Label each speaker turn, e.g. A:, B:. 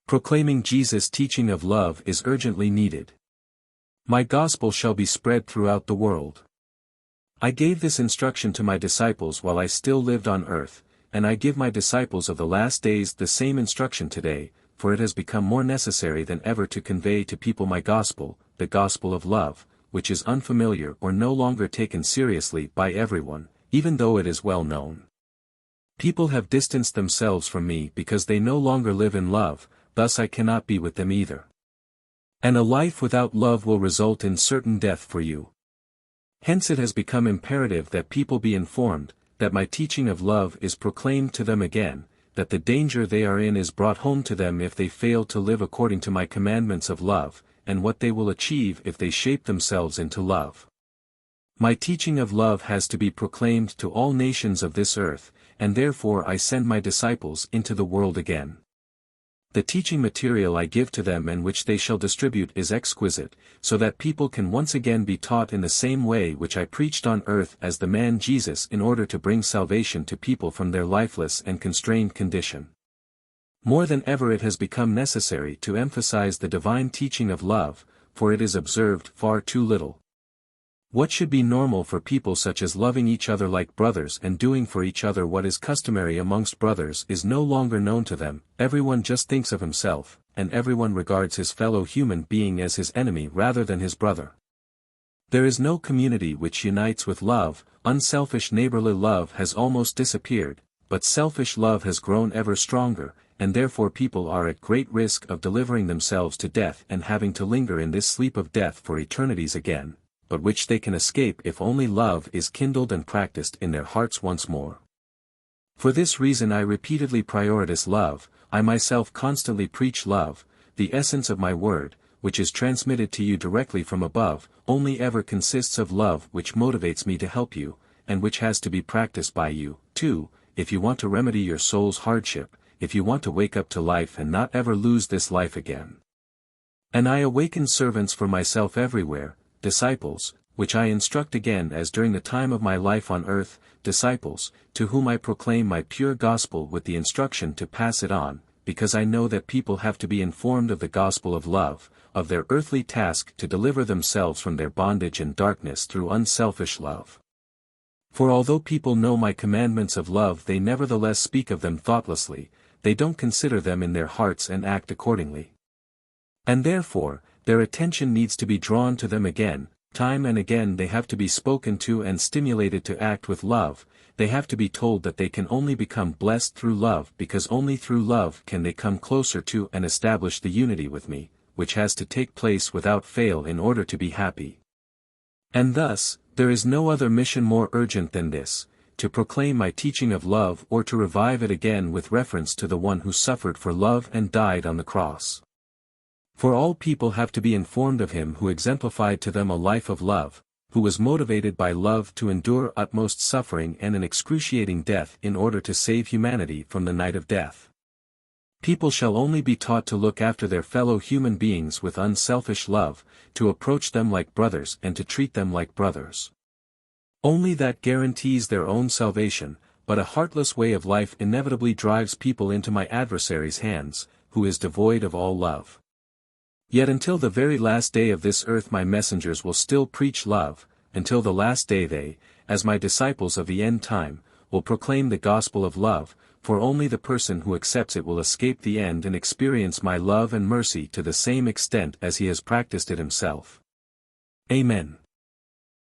A: Proclaiming Jesus' teaching of love is urgently needed. My gospel shall be spread throughout the world. I gave this instruction to my disciples while I still lived on earth, and I give my disciples of the last days the same instruction today, for it has become more necessary than ever to convey to people my gospel, the gospel of love, which is unfamiliar or no longer taken seriously by everyone, even though it is well known. People have distanced themselves from me because they no longer live in love, thus I cannot be with them either. And a life without love will result in certain death for you. Hence it has become imperative that people be informed, that my teaching of love is proclaimed to them again, that the danger they are in is brought home to them if they fail to live according to my commandments of love, and what they will achieve if they shape themselves into love. My teaching of love has to be proclaimed to all nations of this earth, and therefore I send my disciples into the world again. The teaching material I give to them and which they shall distribute is exquisite, so that people can once again be taught in the same way which I preached on earth as the man Jesus in order to bring salvation to people from their lifeless and constrained condition. More than ever it has become necessary to emphasize the divine teaching of love, for it is observed far too little. What should be normal for people such as loving each other like brothers and doing for each other what is customary amongst brothers is no longer known to them. Everyone just thinks of himself, and everyone regards his fellow human being as his enemy rather than his brother. There is no community which unites with love. Unselfish neighborly love has almost disappeared, but selfish love has grown ever stronger, and therefore people are at great risk of delivering themselves to death and having to linger in this sleep of death for eternities again, but which they can escape if only love is kindled and practiced in their hearts once more. For this reason I repeatedly prioritize love. I myself constantly preach love. The essence of my word, which is transmitted to you directly from above, only ever consists of love, which motivates me to help you, and which has to be practiced by you, too, if you want to remedy your soul's hardship, if you want to wake up to life and not ever lose this life again. And I awaken servants for myself everywhere, disciples, which I instruct again as during the time of my life on earth, disciples, to whom I proclaim my pure gospel with the instruction to pass it on, because I know that people have to be informed of the gospel of love, of their earthly task to deliver themselves from their bondage and darkness through unselfish love. For although people know my commandments of love, they nevertheless speak of them thoughtlessly, they don't consider them in their hearts and act accordingly. And therefore, their attention needs to be drawn to them again. Time and again they have to be spoken to and stimulated to act with love. They have to be told that they can only become blessed through love, because only through love can they come closer to and establish the unity with me, which has to take place without fail in order to be happy. And thus, there is no other mission more urgent than this, to proclaim my teaching of love or to revive it again with reference to the one who suffered for love and died on the cross. For all people have to be informed of him who exemplified to them a life of love, who was motivated by love to endure utmost suffering and an excruciating death in order to save humanity from the night of death. People shall only be taught to look after their fellow human beings with unselfish love, to approach them like brothers and to treat them like brothers. Only that guarantees their own salvation, but a heartless way of life inevitably drives people into my adversary's hands, who is devoid of all love. Yet until the very last day of this earth my messengers will still preach love, until the last day they, as my disciples of the end time, will proclaim the gospel of love, for only the person who accepts it will escape the end and experience my love and mercy to the same extent as he has practiced it himself. Amen.